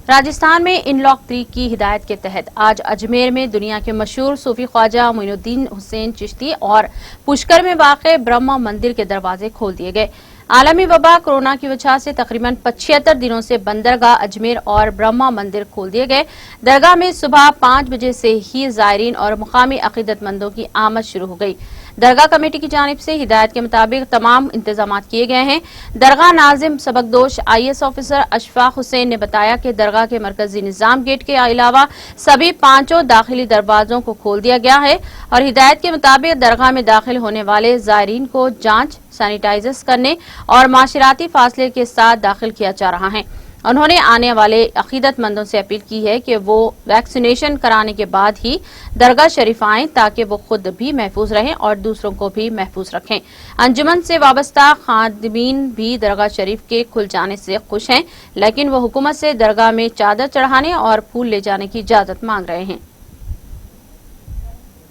راجستھان میں انلاک 3 کی ہدایت کے تحت آج اجمیر میں دنیا کے مشہور صوفی خواجہ معین الدین حسین چشتی اور پشکر میں واقع برہما مندر کے دروازے کھول دیے گئے۔ عالمی وبا کورونا کی وجہ سے تقریباً 75 دنوں سے بند درگاہ اجمیر اور برہما مندر کھول دیے گئے۔ درگاہ میں صبح 5 بجے سے ہی زائرین اور مقامی عقیدت مندوں کی آمد شروع ہو گئی۔ درگاہ کمیٹی کی جانب سے ہدایت کے مطابق تمام انتظامات کیے گئے ہیں۔ درگاہ ناظم سبکدوش IAS آفیسر اشفاق حسین نے بتایا کہ درگاہ کے مرکزی نظام گیٹ کے علاوہ سبھی 5 داخلی دروازوں کو کھول دیا گیا ہے اور ہدایت کے مطابق درگاہ میں داخل ہونے والے زائرین کو جانچ، سینیٹائز کرنے اور معاشرتی فاصلے کے ساتھ داخل کیا جا رہا ہے۔ انہوں نے آنے والے عقیدت مندوں سے اپیل کی ہے کہ وہ ویکسینیشن کرانے کے بعد ہی درگاہ شریف آئیں تاکہ وہ خود بھی محفوظ رہیں اور دوسروں کو بھی محفوظ رکھیں۔ انجمن سے وابستہ خادمین بھی درگاہ شریف کے کھل جانے سے خوش ہیں، لیکن وہ حکومت سے درگاہ میں چادر چڑھانے اور پھول لے جانے کی اجازت مانگ رہے ہیں۔